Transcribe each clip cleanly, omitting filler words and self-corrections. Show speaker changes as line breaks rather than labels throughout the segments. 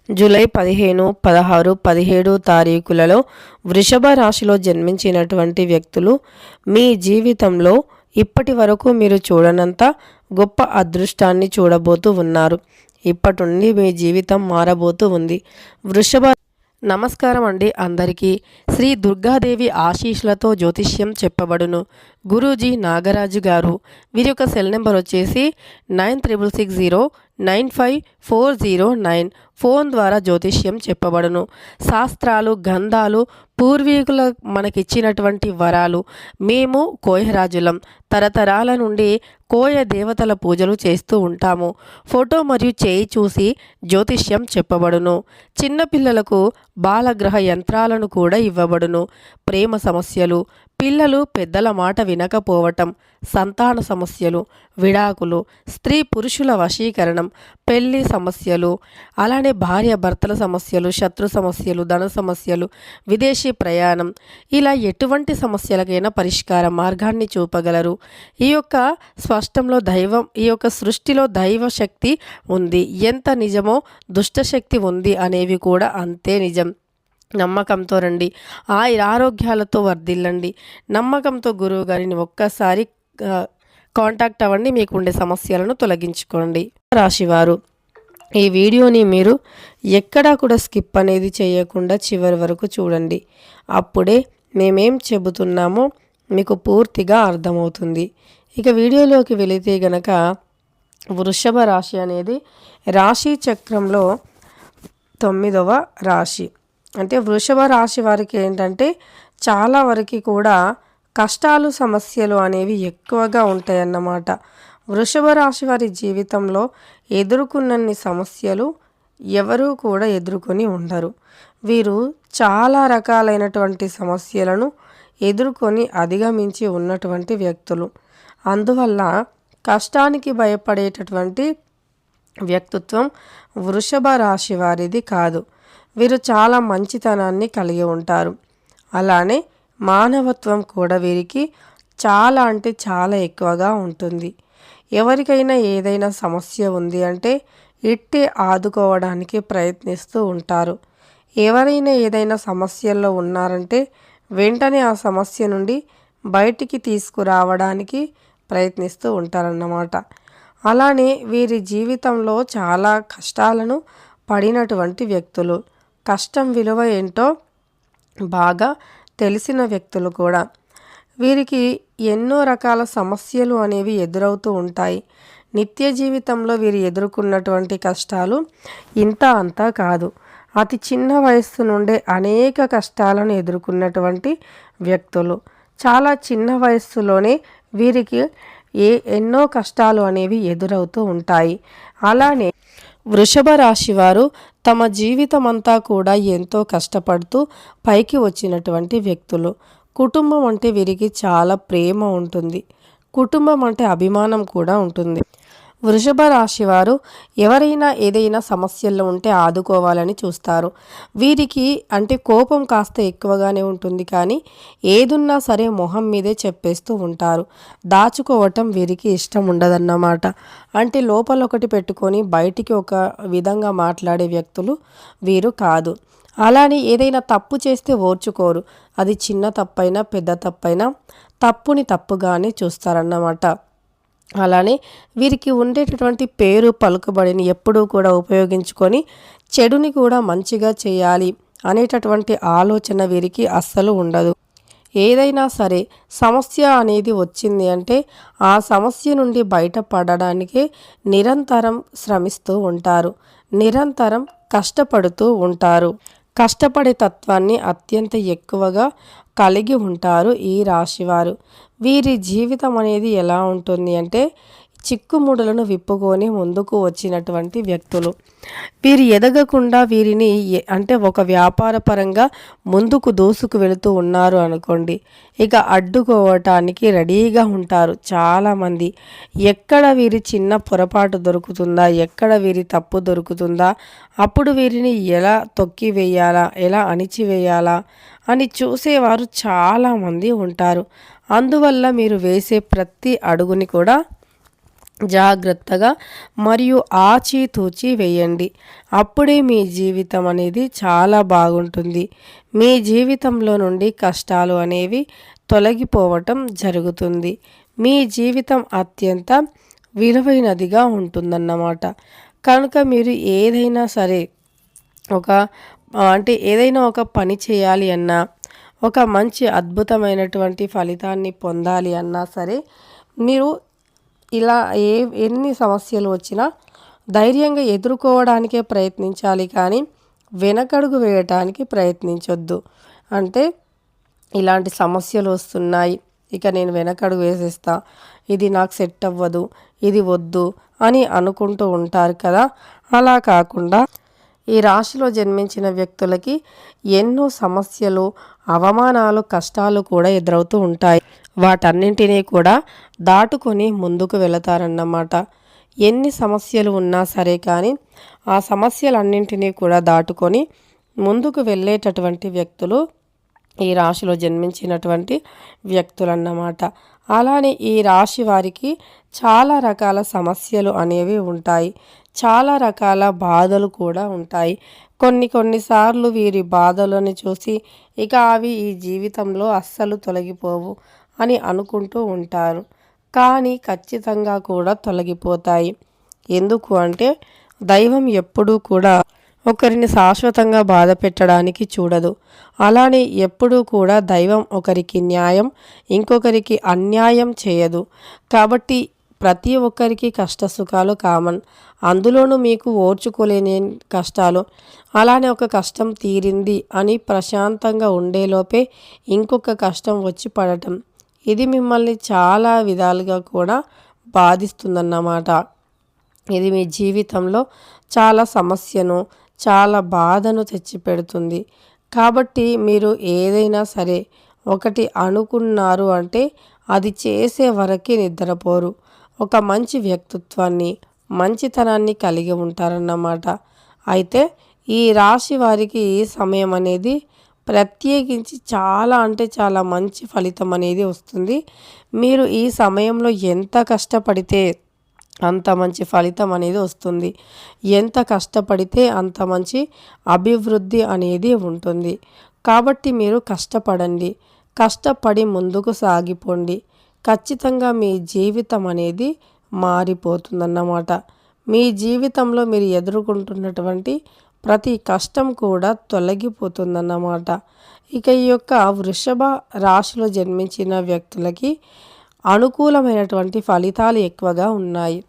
July 15, 16, 17 తారీఖులలో వృషభ రాశిలో జన్మించినటువంటి వ్యక్తులు మీ జీవితంలో ఇప్పటి వరకు మీరు చూడనంత గొప్ప అదృష్టాన్ని చూడబోతూ ఉన్నారు. ఇప్పటి నుండి మీ జీవితం మారబోతూ ఉంది. వృషభ నమస్కారం అండి అందరికీ. శ్రీ దుర్గాదేవి ఆశీస్సులతో జ్యోతిష్యం చెప్పబడును. గురూజీ నాగరాజు గారు. వీరి యొక్క సెల్ నెంబర్ వచ్చేసి 9660954009. ఫోన్ ద్వారా జ్యోతిష్యం చెప్పబడును. శాస్త్రాలు, గంధాలు, పూర్వీకుల మనకిచ్చినటువంటి వరాలు. మేము కోయరాజులం. తరతరాల నుండి కోయ దేవతల పూజలు చేస్తూ ఉంటాము. ఫోటో మరియు చేయి చూసి జ్యోతిష్యం చెప్పబడును. చిన్నపిల్లలకు బాలగ్రహ యంత్రాలను కూడా ఇవ్వబడును. ప్రేమ సమస్యలు, పిల్లలు పెద్దల మాట వినకపోవటం, సంతాన సమస్యలు, విడాకులు, స్త్రీ పురుషుల వశీకరణం, పెళ్లి సమస్యలు, అలానే భార్య భర్తల సమస్యలు, శత్రు సమస్యలు, ధన సమస్యలు, విదేశీ ప్రయాణం, ఇలా ఎటువంటి సమస్యలకైనా పరిష్కార మార్గాన్ని చూపగలరు. ఈ యొక్క స్పష్టంలో దైవం, ఈ యొక్క సృష్టిలో దైవ శక్తి ఉంది. ఎంత నిజమో దుష్టశక్తి ఉంది అనేవి కూడా అంతే నిజం. నమ్మకంతో రండి, ఆరోగ్యాలతో వర్ధిల్లండి. నమ్మకంతో గురువు గారిని ఒక్కసారి కాంటాక్ట్ అవ్వండి. మీకు ఉండే సమస్యలను తొలగించుకోండి. రాశివారు, ఈ వీడియోని మీరు ఎక్కడా కూడా స్కిప్ అనేది చేయకుండా చివరి వరకు చూడండి. అప్పుడే మేమేం చెబుతున్నామో మీకు పూర్తిగా అర్థమవుతుంది. ఇక వీడియోలోకి వెళితే గనక వృషభ రాశి అనేది రాశి చక్రంలో 9వ రాశి. అంటే వృషభ రాశి వారికి ఏంటంటే చాలా వరకు కూడా కష్టాలు, సమస్యలు అనేవి ఎక్కువగా ఉంటాయన్నమాట. వృషభ రాశి వారి జీవితంలో ఎదుర్కొన్నన్ని సమస్యలు ఎవరూ కూడా ఎదుర్కొని ఉండరు. వీరు చాలా రకాలైనటువంటి సమస్యలను ఎదుర్కొని అధిగమించి ఉన్నటువంటి వ్యక్తులు. అందువల్ల కష్టానికి భయపడేటటువంటి వ్యక్తిత్వం వృషభ రాశి వారిది కాదు. వీరు చాలా మంచితనాన్ని కలిగి ఉంటారు. అలానే మానవత్వం కూడా వీరికి చాలా అంటే చాలా ఎక్కువగా ఉంటుంది. ఎవరికైనా ఏదైనా సమస్య ఉంది అంటే ఇట్టే ఆదుకోవడానికి ప్రయత్నిస్తూ ఉంటారు. ఎవరైనా ఏదైనా సమస్యల్లో ఉన్నారంటే వెంటనే ఆ సమస్య నుండి బయటికి తీసుకురావడానికి ప్రయత్నిస్తూ ఉంటారన్నమాట. అలానే వీరి జీవితంలో చాలా కష్టాలను పడినటువంటి వ్యక్తులు. కష్టం విలువ ఏంటో బాగా తెలిసిన వ్యక్తులు కూడా. వీరికి ఎన్నో రకాల సమస్యలు అనేవి ఎదురవుతూ ఉంటాయి. నిత్య జీవితంలో వీరు ఎదుర్కొన్నటువంటి కష్టాలు ఇంత అంతా కాదు. అతి చిన్న వయస్సు నుండే అనేక కష్టాలను ఎదుర్కొన్నటువంటి వ్యక్తులు. చాలా చిన్న వయస్సులోనే వీరికి ఎన్నో కష్టాలు అనేవి ఎదురవుతూ ఉంటాయి. అలానే వృషభ రాశి వారు తమ జీవితం అంతా కూడా ఎంతో కష్టపడుతూ పైకి వచ్చినటువంటి వ్యక్తులు. కుటుంబం అంటే వీరికి చాలా ప్రేమ ఉంటుంది. కుటుంబం అంటే అభిమానం కూడా ఉంటుంది. వృషభ రాశి వారు ఎవరైనా ఏదైనా సమస్యల్లో ఉంటే ఆదుకోవాలని చూస్తారు. వీరికి అంటే కోపం కాస్త ఎక్కువగానే ఉంటుంది, కానీ ఏదున్నా సరే మొహం మీదే చెప్పేస్తూ ఉంటారు. దాచుకోవటం వీరికి ఇష్టం ఉండదన్నమాట. అంటే లోపల ఒకటి పెట్టుకొని బయటికి ఒక విధంగా మాట్లాడే వ్యక్తులు వీరు కాదు. అలానే ఏదైనా తప్పు చేస్తే ఓర్చుకోరు. అది చిన్న తప్పైనా పెద్ద తప్పైనా తప్పుని తప్పుగానే చూస్తారన్నమాట. అలానే వీరికి ఉండేటటువంటి పేరు, పలుకుబడిని ఎప్పుడూ కూడా ఉపయోగించుకొని చెడుని కూడా మంచిగా చేయాలి అనేటటువంటి ఆలోచన వీరికి అస్సలు ఉండదు. ఏదైనా సరే సమస్య అనేది వచ్చింది అంటే ఆ సమస్య నుండి బయటపడడానికే నిరంతరం శ్రమిస్తూ ఉంటారు. నిరంతరం కష్టపడుతూ ఉంటారు. కష్టపడే తత్వాన్ని అత్యంత ఎక్కువగా కలిగి ఉంటారు ఈ రాశివారు. వీరి జీవితం అనేది ఎలా ఉంటుంది అంటే చిక్కుముడులను విప్పుకొని ముందుకు వచ్చినటువంటి వ్యక్తులు. వీరు ఎదగకుండా వీరిని అంటే ఒక వ్యాపార పరంగా ముందుకు దూసుకు వెళుతూ ఉన్నారు అనుకోండి, ఇక అడ్డుకోవటానికి రెడీగా ఉంటారు చాలామంది. ఎక్కడ వీరి చిన్న పొరపాటు దొరుకుతుందా, ఎక్కడ వీరి తప్పు దొరుకుతుందా, అప్పుడు వీరిని ఎలా తొక్కి వేయాలా, ఎలా అణిచివేయాలా అని చూసేవారు చాలామంది ఉంటారు. అందువల్ల మీరు వేసే ప్రతి అడుగుని కూడా జాగ్రత్తగా మరియు ఆచితూచి వేయండి. అప్పుడే మీ జీవితం అనేది చాలా బాగుంటుంది. మీ జీవితంలో నుండి కష్టాలు అనేవి తొలగిపోవటం జరుగుతుంది. మీ జీవితం అత్యంత విలువైనదిగా ఉంటుందన్నమాట. కనుక మీరు ఏదైనా సరే ఒక ఏదైనా ఒక పని చేయాలి అన్నా, ఒక మంచి అద్భుతమైనటువంటి ఫలితాన్ని పొందాలి అన్నా సరే, మీరు ఇలా ఎన్ని సమస్యలు వచ్చినా ధైర్యంగా ఎదుర్కోవడానికే ప్రయత్నించాలి, కానీ వెనకడుగు వేయటానికి ప్రయత్నించొద్దు. అంటే ఇలాంటి సమస్యలు వస్తున్నాయి, ఇక నేను వెనకడుగు వేసేస్తా, ఇది నాకు సెట్ అవ్వదు, ఇది వద్దు అని అనుకుంటూ ఉంటారు కదా. అలా కాకుండా ఈ రాశిలో జన్మించిన వ్యక్తులకి ఎన్నో సమస్యలు, అవమానాలు, కష్టాలు కూడా ఎదురవుతూ ఉంటాయి. వాటన్నింటినీ కూడా దాటుకొని ముందుకు వెళతారన్నమాట. ఎన్ని సమస్యలు ఉన్నా సరే కానీ ఆ సమస్యలన్నింటినీ కూడా దాటుకొని ముందుకు వెళ్ళేటటువంటి వ్యక్తులు ఈ రాశిలో జన్మించినటువంటి వ్యక్తులన్నమాట. అలానే ఈ రాశి వారికి చాలా రకాల సమస్యలు అనేవి ఉంటాయి, చాలా రకాల బాధలు కూడా ఉంటాయి. కొన్నిసార్లు వీరి బాధలను చూసి ఇక అవి ఈ జీవితంలో అస్సలు తొలగిపోవు అని అనుకుంటూ ఉంటారు, కానీ ఖచ్చితంగా కూడా తొలగిపోతాయి. ఎందుకు అంటే దైవం ఎప్పుడూ కూడా ఒకరిని శాశ్వతంగా బాధ పెట్టడానికి చూడదు. అలానే ఎప్పుడూ కూడా దైవం ఒకరికి న్యాయం, ఇంకొకరికి అన్యాయం చేయదు. కాబట్టి ప్రతి ఒక్కరికి కష్ట సుఖాలు కామన్. అందులోనూ మీకు ఓర్చుకోలేని కష్టాలు. అలానే ఒక కష్టం తీరింది అని ప్రశాంతంగా ఉండేలోపే ఇంకొక కష్టం వచ్చి పడటం, ఇది మిమ్మల్ని చాలా విధాలుగా కూడా బాధిస్తుందన్నమాట. ఇది మీ జీవితంలో చాలా సమస్యను, చాలా బాధను తెచ్చిపెడుతుంది. కాబట్టి మీరు ఏదైనా సరే ఒకటి అనుకున్నారు అంటే అది చేసే వరకే నిద్రపోరు. ఒక మంచి వ్యక్తిత్వాన్ని, మంచితనాన్ని కలిగి ఉంటారన్నమాట. అయితే ఈ రాశి వారికి ఈ సమయం అనేది ప్రత్యేకించి చాలా మంచి ఫలితం అనేది వస్తుంది. మీరు ఈ సమయంలో ఎంత కష్టపడితే అంత మంచి ఫలితం అనేది వస్తుంది. ఎంత కష్టపడితే అంత మంచి అభివృద్ధి అనేది ఉంటుంది. కాబట్టి మీరు కష్టపడండి, కష్టపడి ముందుకు సాగిపోండి. ఖచ్చితంగా మీ జీవితం అనేది మారిపోతుందన్నమాట. మీ జీవితంలో మీరు ఎదుర్కొంటున్నటువంటి ప్రతి కష్టం కూడా తొలగిపోతుందన్నమాట. ఇక ఈ యొక్క వృషభ రాశిలో జన్మించిన వ్యక్తులకి అనుకూలమైనటువంటి ఫలితాలు ఎక్కువగా ఉన్నాయి.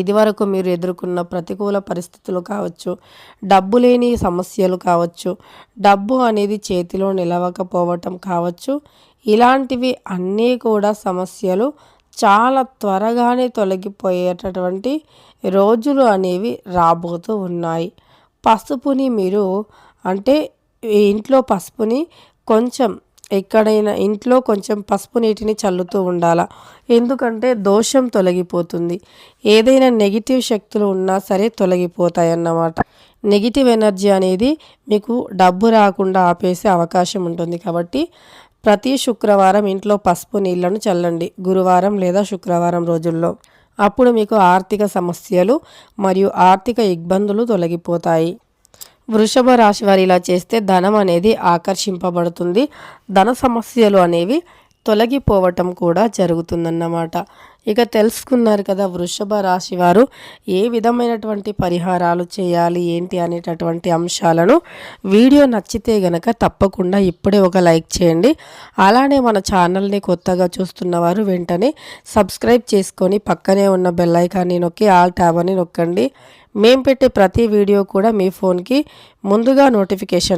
ఇదివరకు మీరు ఎదుర్కొన్న ప్రతికూల పరిస్థితులు కావచ్చు, డబ్బు లేని సమస్యలు కావచ్చు, డబ్బు అనేది చేతిలో నిలవకపోవటం కావచ్చు, ఇలాంటివి అన్నీ కూడా సమస్యలు చాలా త్వరగానే తొలగిపోయేటటువంటి రోజులు అనేవి రాబోతూ ఉన్నాయి. పసుపుని మీరు ఇంట్లో పసుపుని కొంచెం ఎక్కడైనా ఇంట్లో కొంచెం పసుపు నీటిని చల్లుతూ ఉండాలి. ఎందుకంటే దోషం తొలగిపోతుంది. ఏదైనా నెగిటివ్ శక్తులు ఉన్నా సరే తొలగిపోతాయి అన్నమాట. నెగిటివ్ ఎనర్జీ అనేది మీకు డబ్బు రాకుండా ఆపేసే అవకాశం ఉంటుంది. కాబట్టి ప్రతి శుక్రవారం ఇంట్లో పసుపు నీళ్లను చల్లండి, గురువారం లేదా శుక్రవారం రోజుల్లో. అప్పుడు మీకు ఆర్థిక సమస్యలు మరియు ఆర్థిక ఇబ్బందులు తొలగిపోతాయి. వృషభ రాశి వారు ఇలా చేస్తే ధనం అనేది ఆకర్షింపబడుతుంది. ధన సమస్యలు అనేవి తొలగిపోవటం కూడా జరుగుతుందన్నమాట. ఇక తెలుసుకున్నారు కదా వృషభ రాశి వారు ఏ విధమైనటువంటి పరిహారాలు చేయాలి ఏంటి అనేటటువంటి అంశాలను. వీడియో నచ్చితే గనక తప్పకుండా ఇప్పుడే ఒక లైక్ చేయండి. అలానే మన ఛానల్ని కొత్తగా చూస్తున్నవారు వెంటనే సబ్స్క్రైబ్ చేసుకొని పక్కనే ఉన్న బెల్ ఐకాన్ని నొక్కి ఆల్ ట్యాబ్ అని నొక్కండి. మేము పెట్టే ప్రతి వీడియో కూడా మీ ఫోన్కి ముందుగా నోటిఫికేషన్